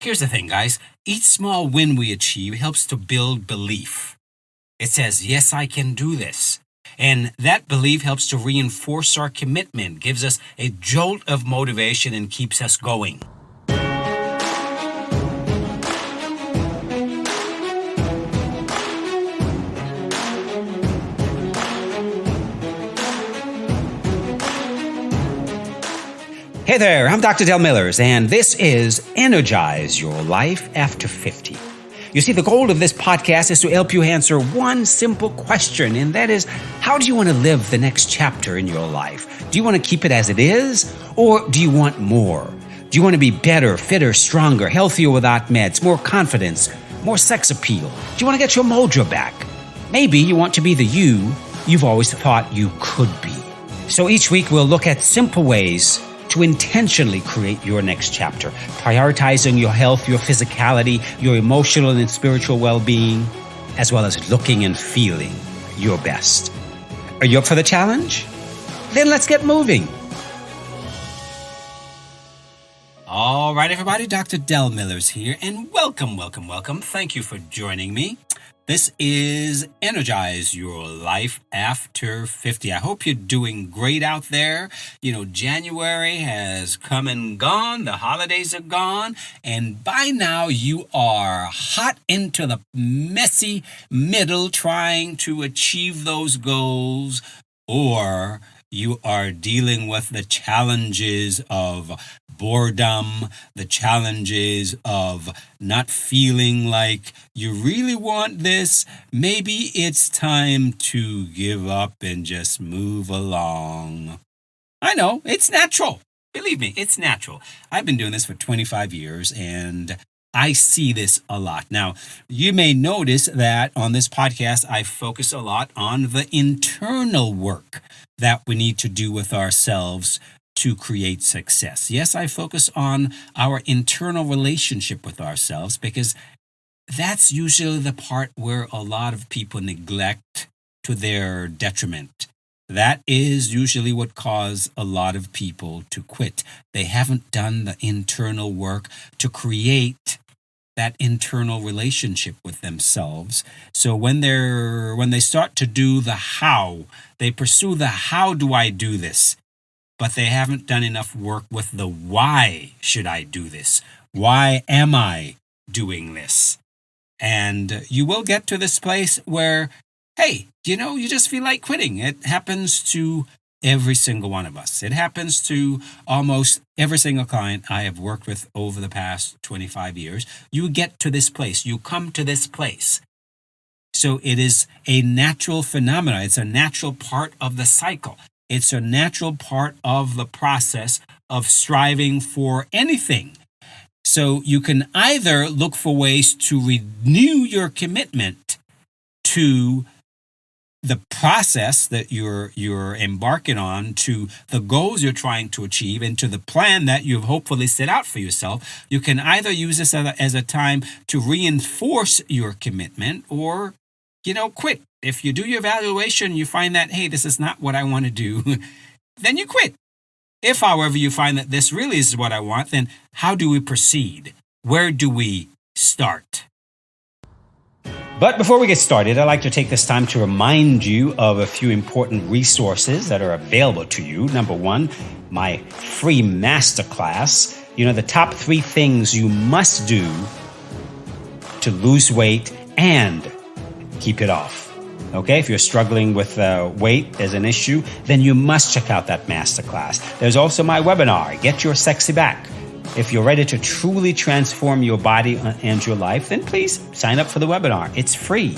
Here's the thing, guys. Each small win we achieve helps to build belief. It says, yes, I can do this. And that belief helps to reinforce our commitment, gives us a jolt of motivation, and keeps us going. Hey there, I'm Dr. Del Millers, and this is Energize Your Life After 50. You see, the goal of this podcast is to help you answer one simple question, and that is, how do you want to live the next chapter in your life? Do you want to keep it as it is, or do you want more? Do you want to be better, fitter, stronger, healthier without meds, more confidence, more sex appeal? Do you want to get your mojo back? Maybe you want to be the you you've always thought you could be. So each week we'll look at simple ways to intentionally create your next chapter, prioritizing your health, your physicality, your emotional and spiritual well-being, as well as looking and feeling your best. Are you up for the challenge? Then let's get moving. All right, everybody, Dr. Del Millers here, and welcome. Thank you for joining me. This is Energize Your Life After 50. I hope you're doing great out there. You know, January has come and gone. The holidays are gone. And by now you are hot into the messy middle trying to achieve those goals, or you are dealing with the challenges of boredom, the challenges of not feeling like you really want this. Maybe it's time to give up and just move along. I know, it's natural. Believe me, it's natural. I've been doing this for 25 years and I see this a lot. Now, you may notice that on this podcast, I focus a lot on the internal work that we need to do with ourselves to create success. Yes, I focus on our internal relationship with ourselves because that's usually the part where a lot of people neglect to their detriment. That is usually what causes a lot of people to quit. They haven't done the internal work to create that internal relationship with themselves. So when they start to do the how, they pursue the how do I do this? But they haven't done enough work with the why should I do this? Why am I doing this? And you will get to this place where, hey, you just feel like quitting. It happens to every single one of us. It happens to almost every single client I have worked with over the past 25 years. You get to this place. You come to this place. So it is a natural phenomenon. It's a natural part of the cycle. It's a natural part of the process of striving for anything. So you can either look for ways to renew your commitment to the process that you're embarking on, to the goals you're trying to achieve, and to the plan that you've hopefully set out for yourself. You can either use this as a time to reinforce your commitment or, quit. If you do your evaluation, you find that, hey, this is not what I want to do, then you quit. If, however, you find that this really is what I want, then how do we proceed? Where do we start? But before we get started, I'd like to take this time to remind you of a few important resources that are available to you. Number one, my free masterclass. The top 3 things you must do to lose weight and keep it off. Okay, if you're struggling with weight as an issue, then you must check out that masterclass. There's also my webinar, Get Your Sexy Back. If you're ready to truly transform your body and your life, then please sign up for the webinar. It's free.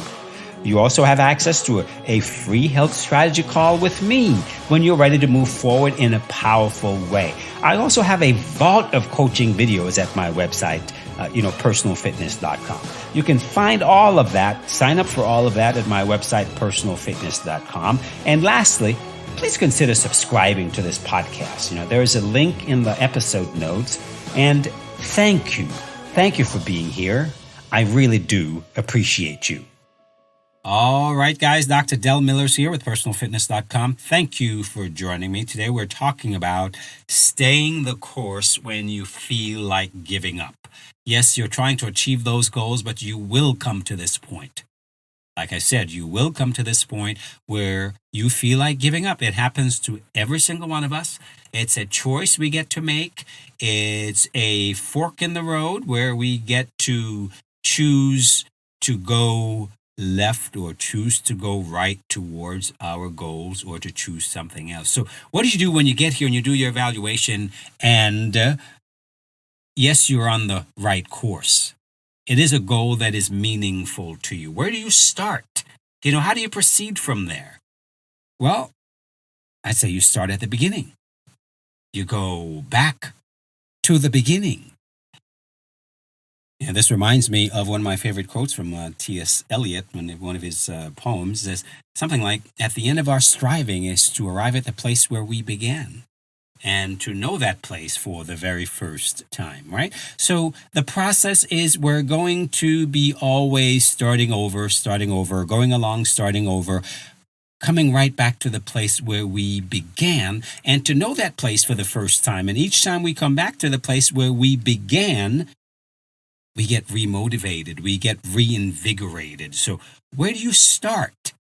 You also have access to a free health strategy call with me when you're ready to move forward in a powerful way. I also have a vault of coaching videos at my website, personalfitness.com. You can find all of that, sign up for all of that at my website, personalfitness.com. And lastly, please consider subscribing to this podcast. There is a link in the episode notes. And thank you. Thank you for being here. I really do appreciate you. All right, guys, Dr. Del Miller's here with personalfitness.com. Thank you for joining me. Today we're talking about staying the course when you feel like giving up. Yes, you're trying to achieve those goals, but you will come to this point. Like I said, you will come to this point where you feel like giving up. It happens to every single one of us. It's a choice we get to make. It's a fork in the road where we get to choose to go left or choose to go right towards our goals or to choose something else. So, what do you do when you get here and you do your evaluation and yes, you're on the right course? It is a goal that is meaningful to you. Where do you start? How do you proceed from there? Well, I'd say you start at the beginning. You go back to the beginning. This reminds me of one of my favorite quotes from T.S. Eliot, one of his poems, says something like, "At the end of our striving is to arrive at the place where we began." And to know that place for the very first time, right? So the process is we're going to be always starting over, going along, starting over, coming right back to the place where we began, and to know that place for the first time. And each time we come back to the place where we began, we get remotivated, we get reinvigorated. So where do you start?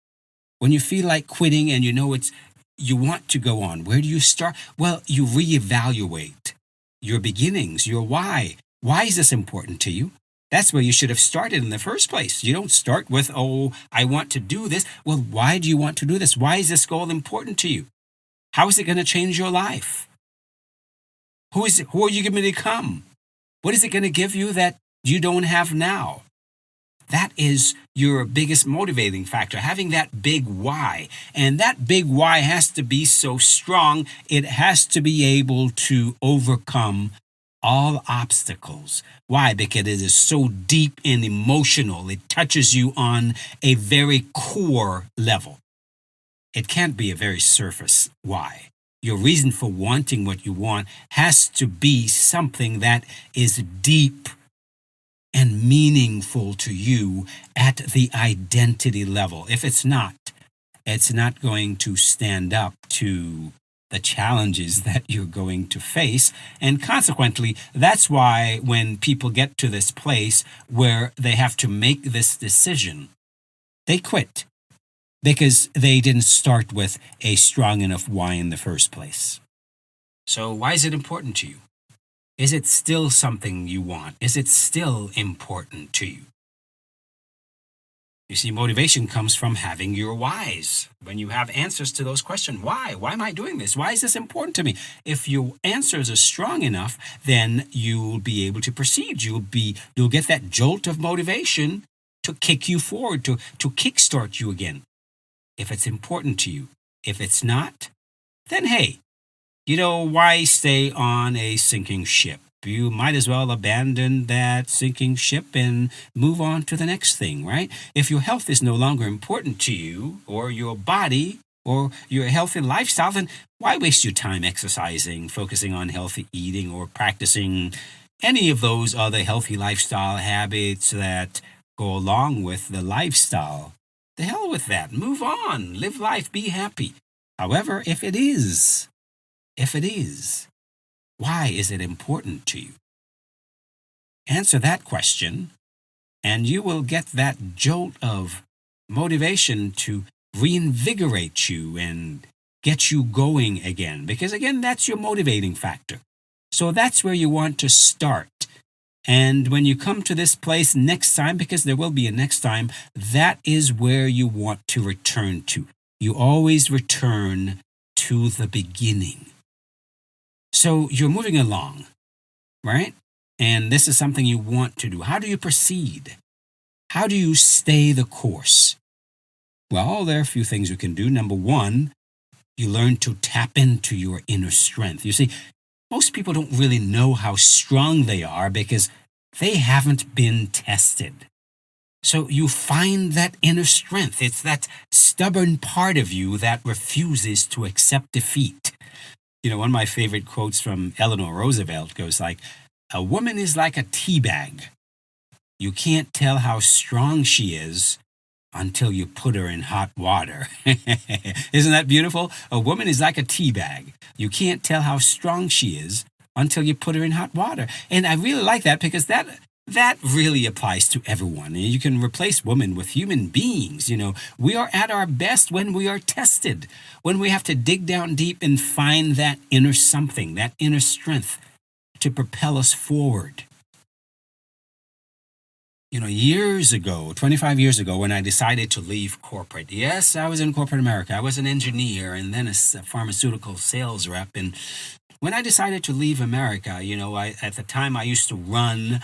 When you feel like quitting and you want to go on, where do you start? Well, you reevaluate your beginnings, your why. Why is this important to you? That's where you should have started in the first place. You don't start with, oh, I want to do this. Well, why do you want to do this? Why is this goal important to you? How is it going to change your life? Who are you going to become? What is it going to give you that you don't have now? That is your biggest motivating factor, having that big why. And that big why has to be so strong, it has to be able to overcome all obstacles. Why? Because it is so deep and emotional. It touches you on a very core level. It can't be a very surface why. Your reason for wanting what you want has to be something that is deep and meaningful to you at the identity level. If it's not going to stand up to the challenges that you're going to face. And consequently, that's why when people get to this place where they have to make this decision, they quit because they didn't start with a strong enough why in the first place. So why is it important to you? Is it still something you want? Is it still important to you? You see, motivation comes from having your whys. When you have answers to those questions, why? Why am I doing this? Why is this important to me? If your answers are strong enough, then you'll be able to proceed. You'll get that jolt of motivation to kick you forward, to kickstart you again. If it's important to you. If it's not, then hey, why stay on a sinking ship? You might as well abandon that sinking ship and move on to the next thing, right? If your health is no longer important to you, or your body, or your healthy lifestyle, then why waste your time exercising, focusing on healthy eating, or practicing any of those other healthy lifestyle habits that go along with the lifestyle? The hell with that. Move on. Live life. Be happy. However, if it is, why is it important to you? Answer that question, and you will get that jolt of motivation to reinvigorate you and get you going again. Because again, that's your motivating factor. So that's where you want to start. And when you come to this place next time, because there will be a next time, that is where you want to return to. You always return to the beginning. So you're moving along, right? And this is something you want to do. How do you proceed? How do you stay the course? Well, there are a few things you can do. Number one, you learn to tap into your inner strength. You see, most people don't really know how strong they are because they haven't been tested. So you find that inner strength. It's that stubborn part of you that refuses to accept defeat. One of my favorite quotes from Eleanor Roosevelt goes like, "A woman is like a tea bag. You can't tell how strong she is until you put her in hot water. Isn't that beautiful? A woman is like a tea bag. You can't tell how strong she is until you put her in hot water. And I really like that because that really applies to everyone. You can replace women with human beings. We are at our best when we are tested, when we have to dig down deep and find that inner something, that inner strength to propel us forward. Years ago, 25 years ago, when I decided to leave corporate, yes, I was in corporate America. I was an engineer and then a pharmaceutical sales rep. And when I decided to leave America, at the time I used to run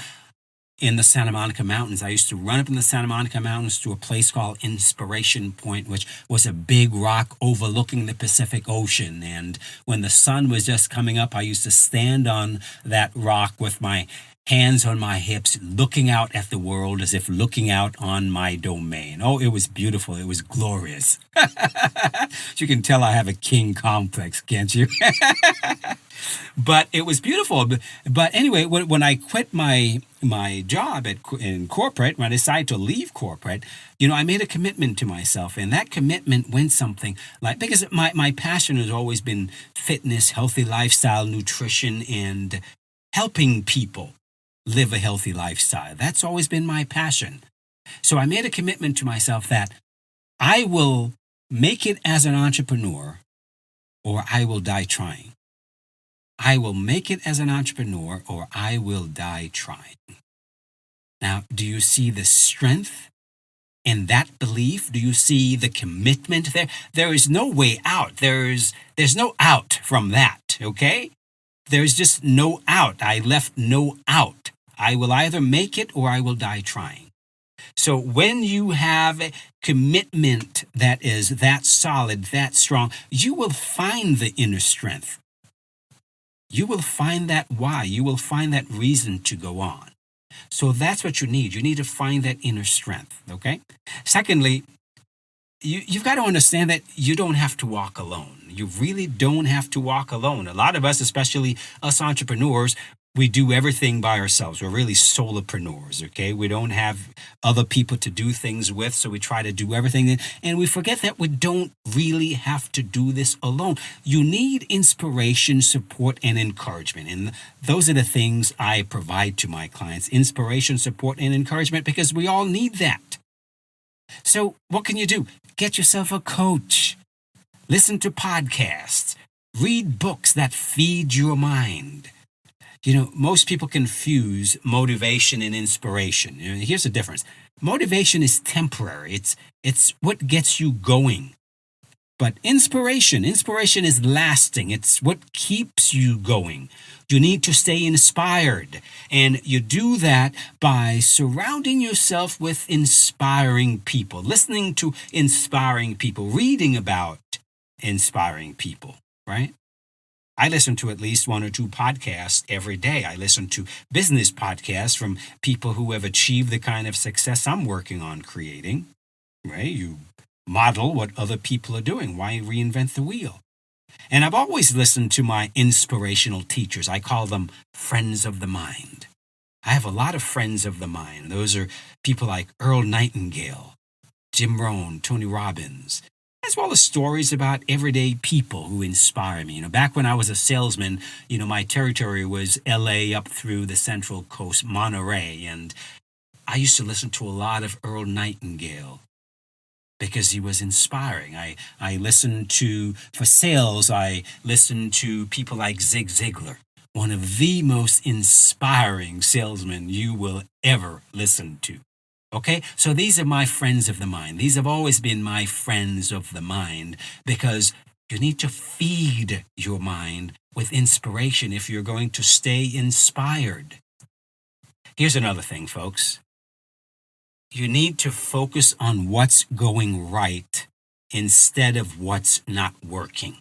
in the Santa Monica Mountains. I used to run up in the Santa Monica Mountains to a place called Inspiration Point, which was a big rock overlooking the Pacific Ocean. And when the sun was just coming up, I used to stand on that rock with my hands on my hips, looking out at the world as if looking out on my domain. Oh, it was beautiful. It was glorious. You can tell I have a king complex, can't you? But it was beautiful. But anyway, when I quit my job in corporate, when I decided to leave corporate, I made a commitment to myself. And that commitment went something like, because my passion has always been fitness, healthy lifestyle, nutrition, and helping people live a healthy lifestyle. That's always been my passion. So I made a commitment to myself that I will make it as an entrepreneur or I will die trying. I will make it as an entrepreneur or I will die trying. Now, do you see the strength in that belief? Do you see the commitment there? There is no way out. There's no out from that, okay? There's just no out. I left no out. I will either make it or I will die trying. So when you have a commitment that is that solid, that strong, you will find the inner strength. You will find that why. You will find that reason to go on. So that's what you need. You need to find that inner strength, okay? Secondly, you've got to understand that you don't have to walk alone. You really don't have to walk alone. A lot of us, especially us entrepreneurs, we do everything by ourselves. We're really solopreneurs, okay? We don't have other people to do things with, so we try to do everything. And we forget that we don't really have to do this alone. You need inspiration, support, and encouragement. And those are the things I provide to my clients. Inspiration, support, and encouragement, because we all need that. So what can you do? Get yourself a coach. Listen to podcasts. Read books that feed your mind. Most people confuse motivation and inspiration. Here's the difference. Motivation is temporary. It's what gets you going. But inspiration is lasting. It's what keeps you going. You need to stay inspired. And you do that by surrounding yourself with inspiring people, listening to inspiring people, reading about inspiring people, right? I listen to at least one or two podcasts every day. I listen to business podcasts from people who have achieved the kind of success I'm working on creating, right? You model what other people are doing. Why reinvent the wheel? And I've always listened to my inspirational teachers. I call them friends of the mind. I have a lot of friends of the mind. Those are people like Earl Nightingale, Jim Rohn, Tony Robbins, as well as stories about everyday people who inspire me. Back when I was a salesman, my territory was LA up through the Central Coast, Monterey, and I used to listen to a lot of Earl Nightingale because he was inspiring. I listened to, for sales, I listened to people like Zig Ziglar, one of the most inspiring salesmen you will ever listen to. Okay, so these are my friends of the mind. These have always been my friends of the mind because you need to feed your mind with inspiration if you're going to stay inspired. Here's another thing, folks. You need to focus on what's going right instead of what's not working.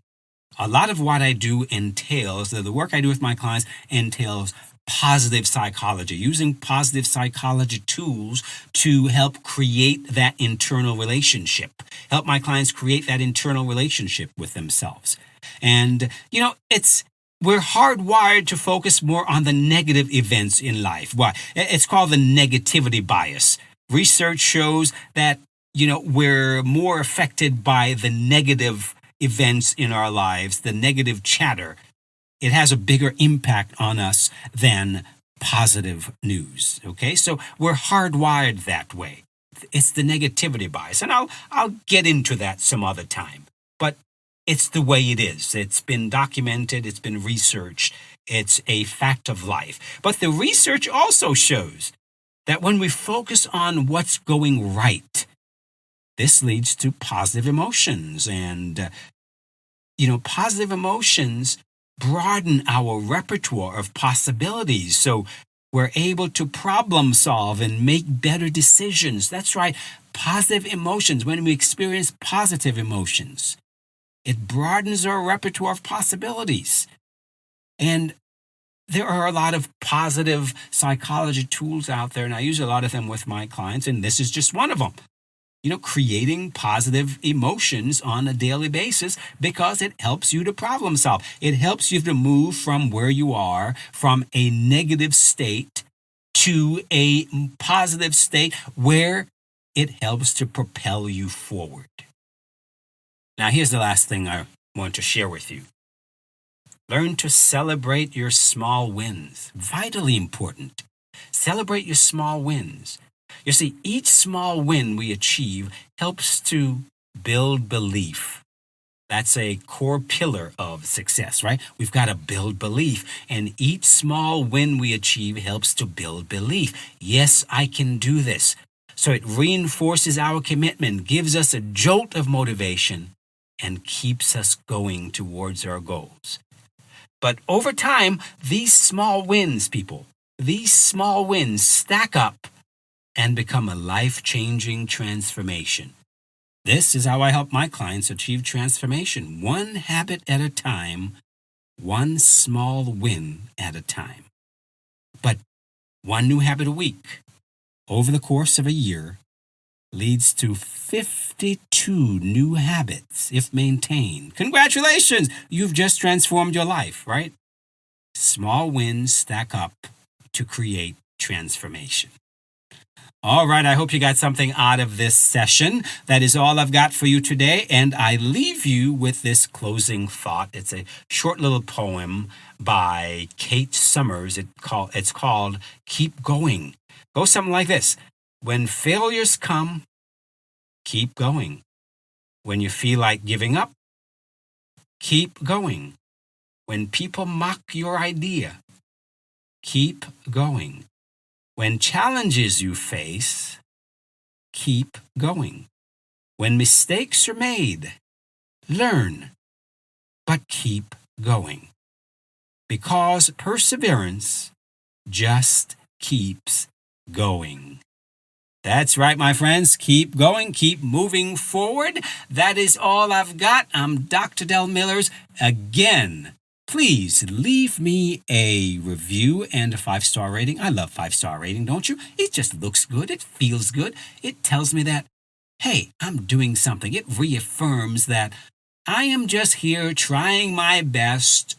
A lot of what I do entails, the work I do with my clients entails positive psychology, using positive psychology tools to help create that internal relationship, help my clients create that internal relationship with themselves. And, we're hardwired to focus more on the negative events in life. Why? It's called the negativity bias. Research shows that we're more affected by the negative events in our lives, the negative chatter. It has a bigger impact on us than positive news. Okay, so we're hardwired that way. It's the negativity bias, and I'll get into that some other time. But it's the way it is. It's been documented. It's been researched. It's a fact of life. But the research also shows that when we focus on what's going right, this leads to positive emotions. And, positive emotions broaden our repertoire of possibilities. So we're able to problem solve and make better decisions. That's right. Positive emotions. When we experience positive emotions, it broadens our repertoire of possibilities. And there are a lot of positive psychology tools out there, and I use a lot of them with my clients, and this is just one of them. Creating positive emotions on a daily basis, because it helps you to problem solve. It helps you to move from where you are, from a negative state to a positive state where it helps to propel you forward. Now, here's the last thing I want to share with you. Learn to celebrate your small wins. Vitally important. Celebrate your small wins. You see, each small win we achieve helps to build belief. That's a core pillar of success, right? We've got to build belief, and each small win we achieve helps to build belief. Yes, I can do this. So it reinforces our commitment, gives us a jolt of motivation, and keeps us going towards our goals. But over time, these small wins, these small wins stack up and become a life-changing transformation. This is how I help my clients achieve transformation, one habit at a time, one small win at a time. But one new habit a week over the course of a year leads to 52 new habits if maintained. Congratulations! You've just transformed your life, right? Small wins stack up to create transformation. All right, I hope you got something out of this session. That is all I've got for you today, and I leave you with this closing thought. It's a short little poem by Kate Summers. It's called Keep Going. Goes something like this. When failures come, keep going. When you feel like giving up, keep going. When people mock your idea, keep going. When challenges you face, keep going. When mistakes are made, learn, but keep going. Because perseverance just keeps going. That's right, my friends. Keep going. Keep moving forward. That is all I've got. I'm Dr. Del Millers. Again, please leave me a review and a 5-star rating. I love 5-star rating, don't you? It just looks good. It feels good. It tells me that, hey, I'm doing something. It reaffirms that I am just here trying my best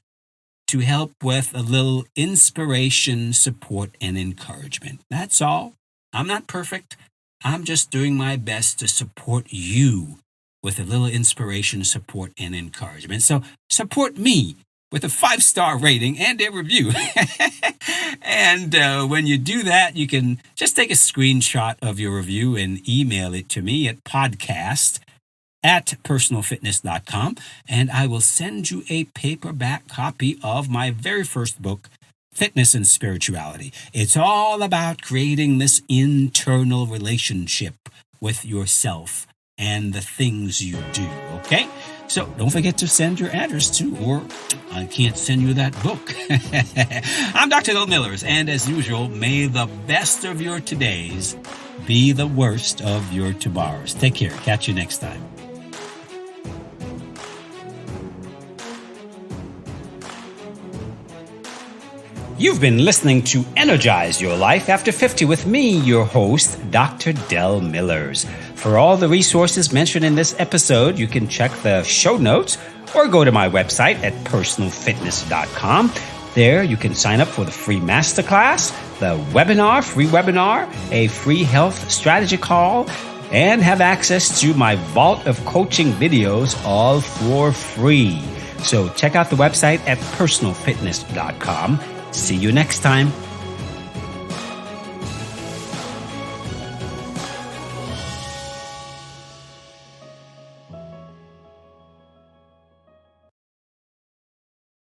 to help with a little inspiration, support, and encouragement. That's all. I'm not perfect. I'm just doing my best to support you with a little inspiration, support, and encouragement. So support me with a 5-star rating and a review. And when you do that, you can just take a screenshot of your review and email it to me at podcast@personalfitness.com, and I will send you a paperback copy of my very first book, Fitness and Spirituality. It's all about creating this internal relationship with yourself and the things you do, okay? So don't forget to send your address to, or I can't send you that book. I'm Dr. Del Millers, and as usual, may the best of your todays be the worst of your tomorrows. Take care. Catch you next time. You've been listening to Energize Your Life After 50 with me, your host, Dr. Del Millers. For all the resources mentioned in this episode, you can check the show notes or go to my website at personalfitness.com. There, you can sign up for the free masterclass, the free webinar, a free health strategy call, and have access to my vault of coaching videos all for free. So check out the website at personalfitness.com. See you next time.